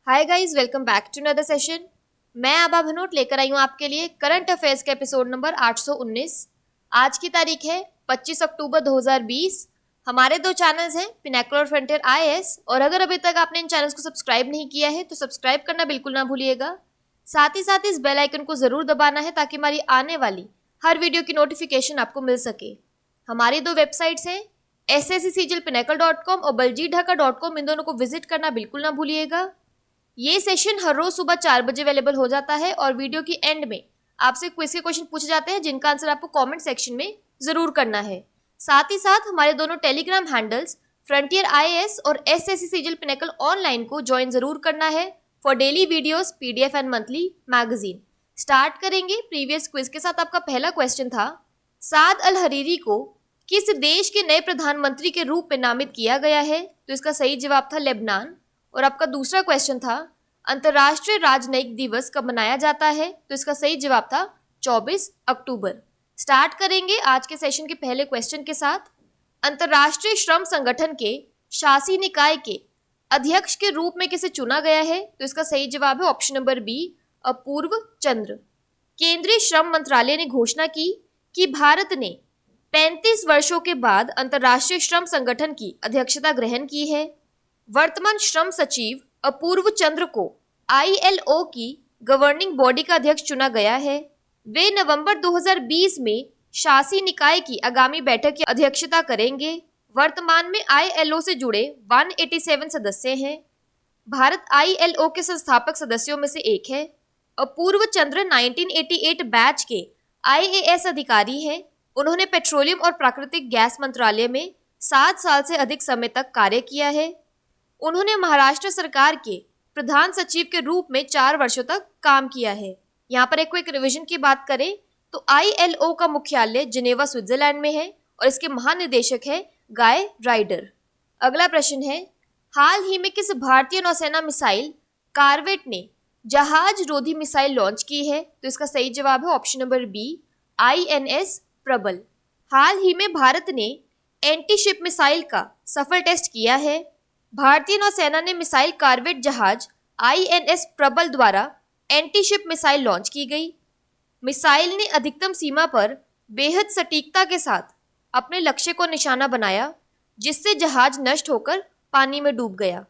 Hi guys, welcome back to another session. मैं आभा भनोट लेकर आई हूँ आपके लिए करंट अफेयर्स के एपिसोड नंबर 819। आज की तारीख है 25 अक्टूबर 2020। हमारे दो चैनल्स हैं, पिनैकल और फ्रंटियर आईएएस, और अगर अभी तक आपने इन चैनल्स को सब्सक्राइब नहीं किया है तो सब्सक्राइब करना बिल्कुल ना भूलिएगा। साथ ही इस बेल आइकन को जरूर दबाना है ताकि हमारी आने वाली हर वीडियो की नोटिफिकेशन आपको मिल सके। हमारी दो वेबसाइट्स हैं, sscjlpinnacle.com और baljeetdhaka.com। इन दोनों को विजिट करना बिल्कुल ना भूलिएगा। ये सेशन हर रोज सुबह 4 बजे अवेलेबल हो जाता है और वीडियो की एंड में आपसे क्विज के क्वेश्चन पूछे जाते हैं जिनका आंसर आपको कमेंट सेक्शन में जरूर करना है। साथ ही साथ हमारे दोनों टेलीग्राम हैंडल्स फ्रंटियर आईएएस और एसएससी पिनेकल ऑनलाइन को ज्वाइन जरूर करना है for daily videos, PDF and monthly magazine. Start करेंगे प्रीवियस क्विज के साथ। आपका पहला क्वेश्चन था, साद अल हरीरी को किस देश के नए प्रधानमंत्री के रूप में नामित किया गया है? तो इसका सही जवाब था लेबनान। और आपका दूसरा क्वेश्चन था, अंतर्राष्ट्रीय राजनयिक दिवस कब मनाया जाता है? तो इसका सही जवाब था 24 अक्टूबर। स्टार्ट करेंगे आज के सेशन के पहले क्वेश्चन के साथ। अंतर्राष्ट्रीय श्रम संगठन के शासी निकाय के अध्यक्ष के रूप में किसे चुना गया है? तो इसका सही जवाब है ऑप्शन नंबर बी, अपूर्व चंद्र। केंद्रीय श्रम मंत्रालय ने घोषणा की कि भारत ने 35 वर्षों के बाद अंतर्राष्ट्रीय श्रम संगठन की अध्यक्षता ग्रहण की है। वर्तमान श्रम सचिव अपूर्व चंद्र को आईएलओ की गवर्निंग बॉडी का अध्यक्ष चुना गया है। वे नवंबर 2020 में शासी निकाय की आगामी बैठक की अध्यक्षता करेंगे। वर्तमान में आईएलओ से जुड़े 187 सदस्य हैं। भारत आईएलओ के संस्थापक सदस्यों में से एक है। अपूर्व चंद्र 1988 बैच के आईएएस अधिकारी हैं। उन्होंने पेट्रोलियम और प्राकृतिक गैस मंत्रालय में 7 साल से अधिक समय तक कार्य किया है। उन्होंने महाराष्ट्र सरकार के प्रधान सचिव के रूप में 4 वर्षों तक काम किया है। यहाँ पर एक क्विक रिवीजन की बात करें तो आईएलओ का मुख्यालय जिनेवा स्विट्जरलैंड में है और इसके महानिदेशक है गाय राइडर। अगला प्रश्न है, हाल ही में किस भारतीय नौसेना मिसाइल कार्वेट ने जहाज रोधी मिसाइल लॉन्च की है? तो इसका सही जवाब है ऑप्शन नंबर बी, आईएनएस प्रबल। हाल ही में भारत ने एंटी शिप मिसाइल का सफल टेस्ट किया है। भारतीय नौसेना ने मिसाइल कार्वेट जहाज आईएनएस प्रबल द्वारा एंटी शिप मिसाइल लॉन्च की गई। मिसाइल ने अधिकतम सीमा पर बेहद सटीकता के साथ अपने लक्ष्य को निशाना बनाया, जिससे जहाज नष्ट होकर पानी में डूब गया।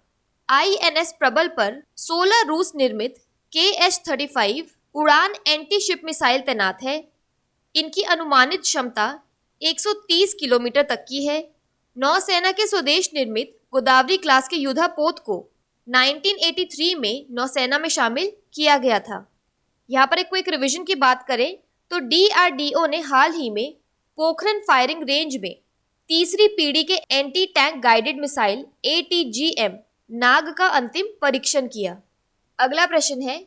आईएनएस प्रबल पर 16 रूस निर्मित KH-35 उड़ान एंटी शिप मिसाइल तैनात है। इनकी अनुमानित क्षमता 130 किलोमीटर तक की है। नौसेना के स्वदेश निर्मित गोदावरी क्लास के युद्धापोत को 1983 में नौसेना में शामिल किया गया था। यहाँ पर एक क्विक रिवीजन की बात करें तो डीआरडीओ ने हाल ही में पोखरन फायरिंग रेंज में तीसरी पीढ़ी के anti tank guided missile ATGM नाग का अंतिम परीक्षण किया। अगला प्रश्न है,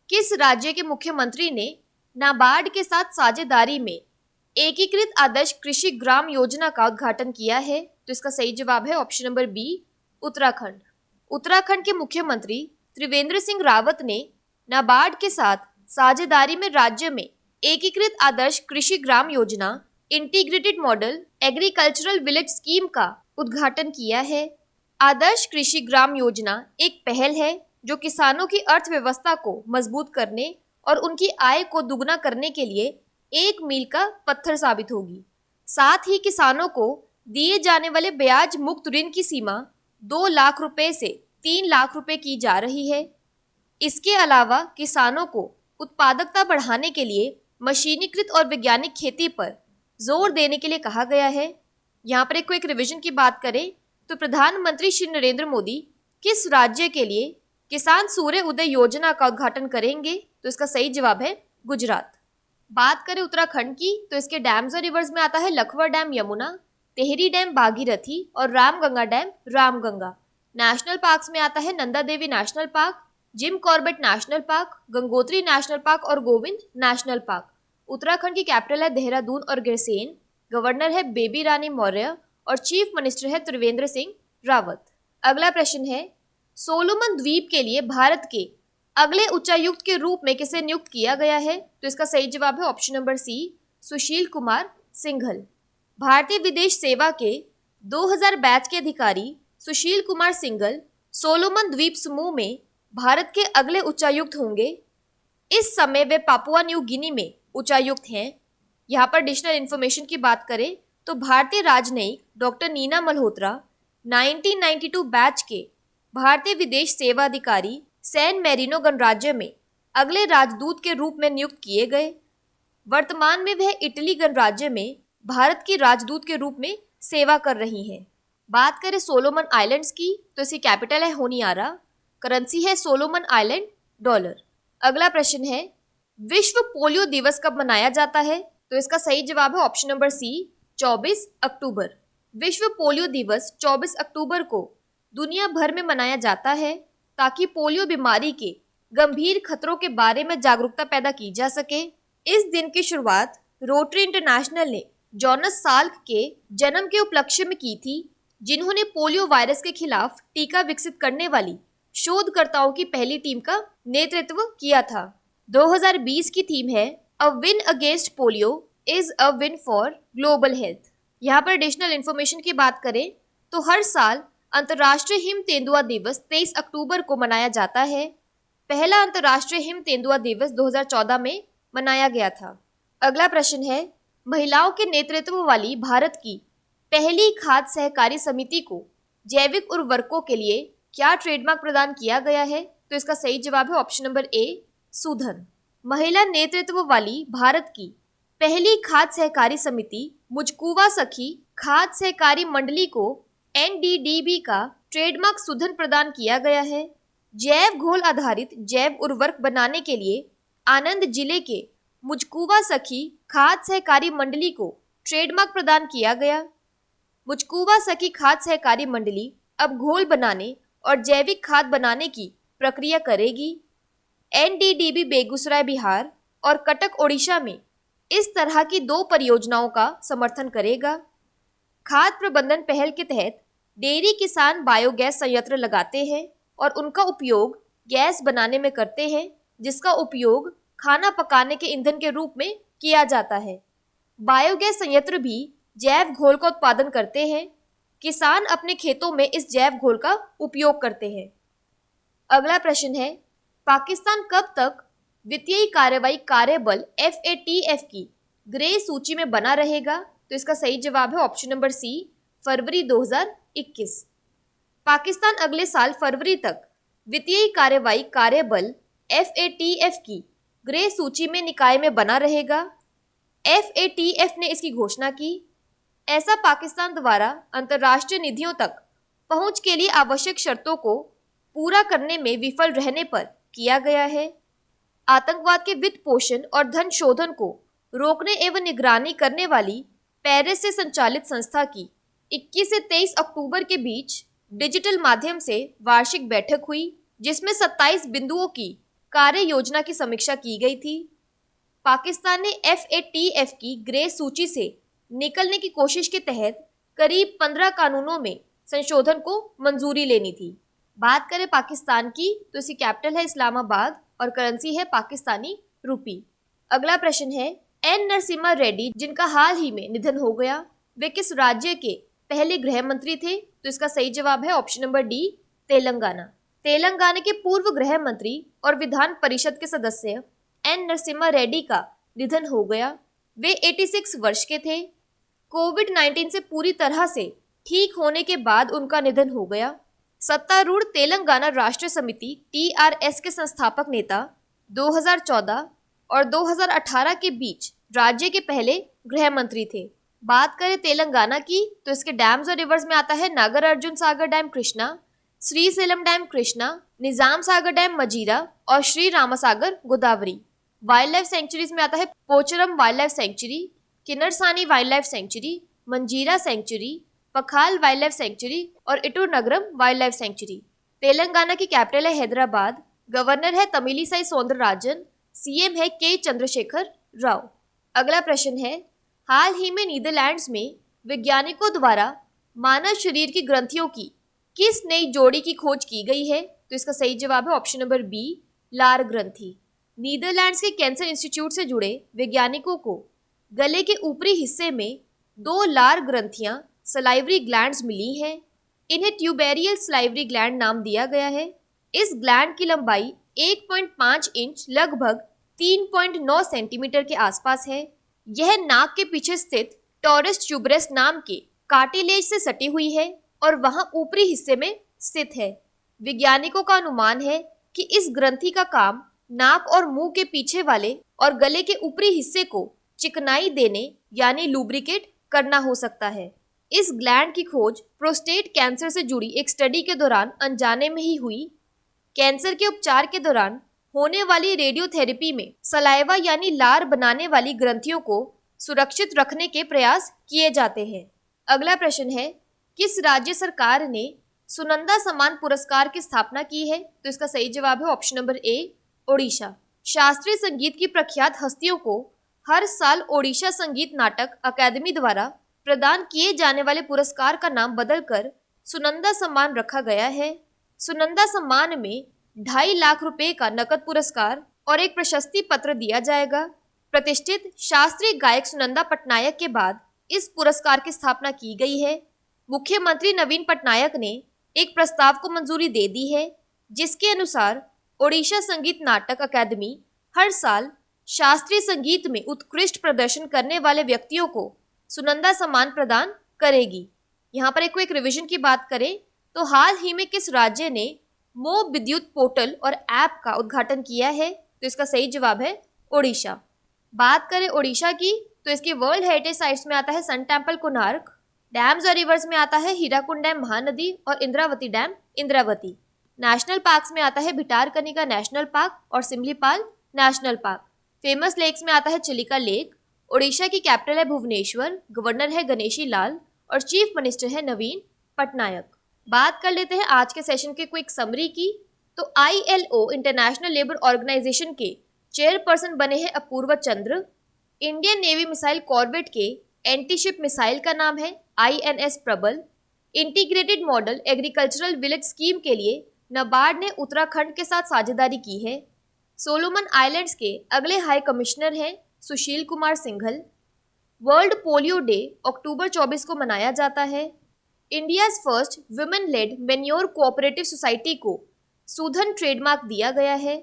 किस राज्य के मुख्यमंत्री ने नाबार्ड के साथ साझेदारी में एकीकृत आदर्श कृषि ग्राम योजना का उद्घाटन किया है? तो इसका सही जवाब है option number B, Uttarakhand. Uttarakhand के मुख्यमंत्री त्रिवेंद्र सिंह रावत ने नाबार्ड के साथ साझेदारी में राज्य में एकीकृत आदर्श कृषि Gram Yojana integrated model agricultural village scheme का उद्घाटन किया है। आदर्श कृषि ग्राम योजना एक पहल है जो किसानों की अर्थव्यवस्था को मजबूत करने और उनकी आय को दुगना करने के लिए एक मील का पत्थर साबित होगी। साथ ही किसानों को दिए जाने वाले ब्याज मुक्त ऋण की सीमा 2 लाख रुपए से 3 लाख रुपए की जा रही है। इसके अलावा किसानों को उत्पादकता बढ़ाने के लिए मशीनीकृत और वैज्ञानिक खेती पर जोर देने के लिए कहा गया है। यहाँ पर एक रिवीजन की बात करें तो प्रधानमंत्री श्री नरेंद्र मोदी किस राज्य के लिए किसान सूर्य उदय योजना का उद्घाटन करेंगे? तो इसका सही जवाब है गुजरात। बात करें उत्तराखंड की तो इसके डैम्स और रिवर्स में आता है लखवर डैम यमुना, तेहरी डैम भागीरथी और Ramganga dam Ramganga. National parks में आता है Nanda Devi national park, Jim Corbett national park, Gangotri national park और गोविंद नेशनल पार्क। उत्तराखंड की कैपिटल है देहरादून और गिरसेन। गवर्नर है बेबी रानी मौर्य और चीफ मिनिस्टर है त्रिवेंद्र सिंह रावत। अगला प्रश्न है, सोलोमन द्वीप के लिए भारत के अगले उच्चायुक्त के रूप में किसे नियुक्त किया गया है? तो इसका सही जवाब है ऑप्शन नंबर सी, सुशील कुमार सिंघल। भारतीय विदेश सेवा के 2000 बैच के अधिकारी सुशील कुमार सिंघल सोलोमन द्वीप समूह में भारत के अगले उच्चायुक्त होंगे? इस समय वे पापुआ न्यू गिनी में उच्चायुक्त हैं। यहाँ पर एडिशनल इन्फॉर्मेशन की बात करें तो भारतीय राजनयिक डॉक्टर नीना मल्होत्रा 1992 बैच के भारतीय विदेश सेवा अधिकारी सैन मैरिनो गणराज्य में अगले राजदूत के रूप में नियुक्त किए गए। वर्तमान में वह इटली गणराज्य में भारत की राजदूत के रूप में सेवा कर रही हैं। बात करें सोलोमन आइलैंड्स की तो इसकी कैपिटल है होनियारा, करेंसी है सोलोमन आइलैंड डॉलर। अगला प्रश्न है, विश्व पोलियो दिवस कब मनाया जाता है? तो इसका सही जवाब है ऑप्शन नंबर सी, 24 अक्टूबर। विश्व पोलियो दिवस 24 अक्टूबर को दुनिया भर में मनाया जाता है ताकि पोलियो बीमारी के गंभीर खतरों के बारे में जागरूकता पैदा की जा सके। इस दिन की शुरुआत रोटरी इंटरनेशनल ने जॉनस साल्क के जन्म के उपलक्ष्य में की थी, जिन्होंने पोलियो वायरस के खिलाफ टीका विकसित करने वाली शोधकर्ताओं की पहली टीम का नेतृत्व किया था। 2020 की थीम है a win against polio is a win for global health. यहाँ पर एडिशनल इन्फॉर्मेशन की बात करें तो हर साल अंतर्राष्ट्रीय हिम तेंदुआ दिवस 23 अक्टूबर को मनाया जाता है। पहला अंतर्राष्ट्रीय हिम तेंदुआ दिवस 2014 में मनाया गया था। अगला प्रश्न है, महिलाओं के नेतृत्व वाली भारत की पहली खाद्य सहकारी समिति को जैविक उर्वरकों के लिए क्या ट्रेडमार्क प्रदान किया गया है? तो इसका सही जवाब है ऑप्शन नंबर ए, सुधन। महिला नेतृत्व वाली भारत की पहली खाद्य सहकारी समिति मुझकुवा सखी खाद्य सहकारी मंडली को NDDB का ट्रेडमार्क सुधन प्रदान किया गया है। जैव घोल आधारित जैव उर्वरक बनाने के लिए आनंद जिले के मुझकुवा सखी खाद्य सहकारी मंडली को ट्रेडमार्क प्रदान किया गया। मुझकुवा सखी खाद्य सहकारी मंडली अब घोल बनाने और जैविक खाद बनाने की प्रक्रिया करेगी। NDDB बेगूसराय बिहार और कटक ओडिशा में इस तरह की 2 परियोजनाओं का समर्थन करेगा। खाद्य प्रबंधन पहल के तहत डेयरी किसान बायोगैस संयंत्र लगाते हैं और उनका उपयोग गैस बनाने में करते हैं, जिसका उपयोग खाना पकाने के ईंधन के रूप में किया जाता है। बायोगैस संयंत्र भी जैव घोल का उत्पादन करते हैं। किसान अपने खेतों में इस जैव घोल का उपयोग करते हैं। अगला प्रश्न है, पाकिस्तान कब तक वित्तीय कार्रवाई कार्यबल FATF की ग्रे सूची में बना रहेगा? तो इसका सही जवाब है ऑप्शन नंबर सी, फरवरी 2021। पाकिस्तान अगले साल फरवरी तक वित्तीय कार्रवाई कार्यबल FATF की ग्रे सूची में निकाय में बना रहेगा। FATF ने इसकी घोषणा की। ऐसा पाकिस्तान द्वारा अंतर्राष्ट्रीय निधियों तक पहुंच के लिए आवश्यक शर्तों को पूरा करने में विफल रहने पर किया गया है। आतंकवाद के वित्त पोषण और धन शोधन को रोकने एवं निगरानी करने वाली पेरिस से संचालित संस्था की 21 से 23 अक्टूबर के बीच डिजिटल माध्यम से वार्षिक बैठक हुई, जिसमें 27 बिंदुओं की कार्य योजना की समीक्षा की गई थी। पाकिस्तान ने FATF की ग्रे सूची से निकलने की कोशिश के तहत करीब 15 कानूनों में संशोधन को मंजूरी लेनी थी। बात करें पाकिस्तान की तो इसकी कैपिटल है इस्लामाबाद और करेंसी है पाकिस्तानी रुपी। अगला प्रश्न है, N नरसिम्हा रेड्डी जिनका हाल ही में निधन हो गया, वे किस राज्य के पहले गृह मंत्री थे? तो इसका सही जवाब है option number D, Telangana. Telangana के पूर्व गृह मंत्री और विधान परिषद के सदस्य N नरसिम्हा रेड्डी का निधन हो गया। वे 86 वर्ष के थे। कोविड-19 से पूरी तरह से ठीक होने के बाद उनका निधन हो गया। सत्तारूढ़ तेलंगाना राष्ट्र समिति TRS के संस्थापक नेता 2014 और 2018 के बीच राज्य के पहले गृह मंत्री थे। बात करें तेलंगाना की तो इसके डैम्स और रिवर्स में आता है Nagarjuna Sagar dam Krishna, Srisailam dam Krishna, Nizam Sagar dam Manjira और Shri Ramasagar Godavari. Wild life sanctuaries में आता है Pocharam wild life sanctuary, Kinnerasani wild life sanctuary, Manjira sanctuary, Pakhal wild life sanctuary और Eturnagaram wild life sanctuary. Telangana की कैपिटल है हैदराबाद, गवर्नर है तमिलिसाई सौंदरराजन, CM है के चंद्रशेखर राव। अगला प्रश्न है, हाल ही में नीदरलैंड्स में वैज्ञानिकों द्वारा मानव शरीर की ग्रंथियों की किस नई जोड़ी की खोज की गई है? तो इसका सही जवाब है ऑप्शन नंबर बी, लार ग्रंथि। नीदरलैंड्स के कैंसर इंस्टीट्यूट से जुड़े वैज्ञानिकों को गले के ऊपरी हिस्से में 2 लार ग्रंथियां सलाइवरी ग्लैंड्स मिली हैं। इन्हें ट्यूबेरियल सलाइवरी ग्लैंड नाम दिया गया है। इस ग्लैंड की लंबाई 1.5 इंच लगभग 3.9 सेंटीमीटर के आसपास है। यह नाक के पीछे स्थित टॉरस ट्यूबरस नाम के कार्टिलेज से सटी हुई है और वहां ऊपरी हिस्से में स्थित है। वैज्ञानिकों का अनुमान है कि इस ग्रंथि का काम नाक और मुंह के पीछे वाले और गले के ऊपरी हिस्से को चिकनाई देने यानी लुब्रिकेट करना हो सकता है। इस ग्लैंड की खोज प्रोस्टेट कैंसर से जुड़ी एक स्टडी के दौरान अनजाने में ही हुई। कैंसर के उपचार के दौरान होने वाली रेडियोथेरेपी में सलाइवा यानी लार बनाने वाली ग्रंथियों को सुरक्षित रखने के प्रयास किए जाते हैं। अगला प्रश्न है, किस राज्य सरकार ने सुनंदा सम्मान पुरस्कार की स्थापना की है? तो इसका सही जवाब है ऑप्शन नंबर ए, ओडिशा। शास्त्रीय संगीत की प्रख्यात हस्तियों को हर साल ओडिशा संगीत नाटक अकादमी द्वारा प्रदान किए जाने वाले पुरस्कार का नाम बदलकर सुनंदा सम्मान रखा गया है। सुनंदा सम्मान में 2.5 लाख रुपए का नकद पुरस्कार और एक प्रशस्ति पत्र दिया जाएगा। प्रतिष्ठित शास्त्रीय गायक सुनंदा पटनायक के बाद इस पुरस्कार की स्थापना की गई है। मुख्यमंत्री नवीन पटनायक ने एक प्रस्ताव को मंजूरी दे दी है, जिसके अनुसार ओडिशा संगीत नाटक अकादमी हर साल शास्त्रीय संगीत में उत्कृष्ट प्रदर्शन करने वाले व्यक्तियों को सुनंदा सम्मान प्रदान करेगी। यहाँ पर एक रिवीजन की बात करें तो हाल ही में किस राज्य ने मो विद्युत पोर्टल और ऐप का उद्घाटन किया है? तो इसका सही जवाब है ओडिशा। बात करें ओडिशा की तो इसकी वर्ल्ड हेरिटेज साइट्स में आता है सन टेम्पल कोणार्क, डैम्स और रिवर्स में आता है हीराकुंड डैम महानदी और Indravati dam Indravati. National parks में आता है भिटारकनिका नेशनल पार्क और Similipal national park. Famous lakes में आता है चिलिका लेक। ओडिशा की कैपिटल है भुवनेश्वर, गवर्नर है गणेशी लाल और चीफ मिनिस्टर है नवीन पटनायक। बात कर लेते हैं आज के सेशन के क्विक समरी की। तो ILO इंटरनेशनल लेबर ऑर्गेनाइजेशन के चेयरपर्सन बने हैं अपूर्व चंद्र। इंडियन नेवी मिसाइल कॉर्वेट के एंटीशिप मिसाइल का नाम है INS प्रबल। Integrated model agricultural village scheme के लिए नाबार्ड ने उत्तराखंड के साथ साझेदारी की है। सोलोमन आइलैंड्स के अगले हाई कमिश्नर हैं Sushil Kumar Singhal. World polio day October 24 को मनाया जाता है। India's first women led manure cooperative society को सूधन ट्रेडमार्क दिया गया है।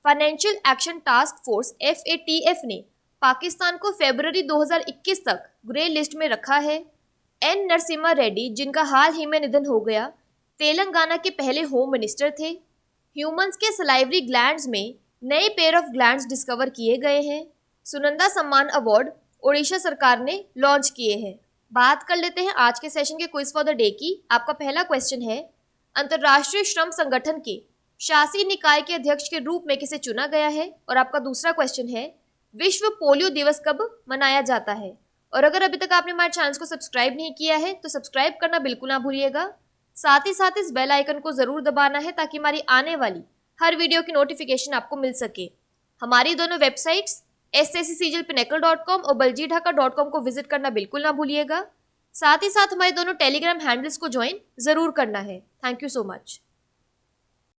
Financial action task force FATF ने पाकिस्तान को फरवरी 2021 तक ग्रे लिस्ट में रखा है। N नरसिम्हा रेड्डी, जिनका हाल ही में निधन हो गया, तेलंगाना के पहले होम मिनिस्टर थे। ह्यूमंस के सलाइवरी ग्लैंड्स में नए पेयर ऑफ ग्लैंड्स डिस्कवर किए गए हैं। सुनंदा सम्मान अवार्ड ओडिशा सरकार ने लॉन्च किए हैं। बात कर लेते हैं आज के सेशन के क्विज फॉर द डे की। आपका पहला क्वेश्चन है, अंतर्राष्ट्रीय श्रम संगठन के शासी निकाय के अध्यक्ष के रूप में किसे चुना गया है? और आपका दूसरा क्वेश्चन है, विश्व पोलियो दिवस कब मनाया जाता है? और अगर अभी तक आपने हमारे चैनल को सब्सक्राइब नहीं किया है तो सब्सक्राइब करना बिल्कुल ना भूलिएगा। साथ ही साथ इस बेल आइकन को जरूर दबाना है ताकि हमारी आने वाली हर वीडियो की नोटिफिकेशन आपको मिल सके। हमारी दोनों वेबसाइट्स SSCCGLPinnacle.com और baljeetdhaka.com को विजिट करना बिल्कुल ना भूलिएगा। साथ ही साथ हमारे दोनों टेलीग्राम हैंडल्स को ज्वाइन जरूर करना है। Thank you so much.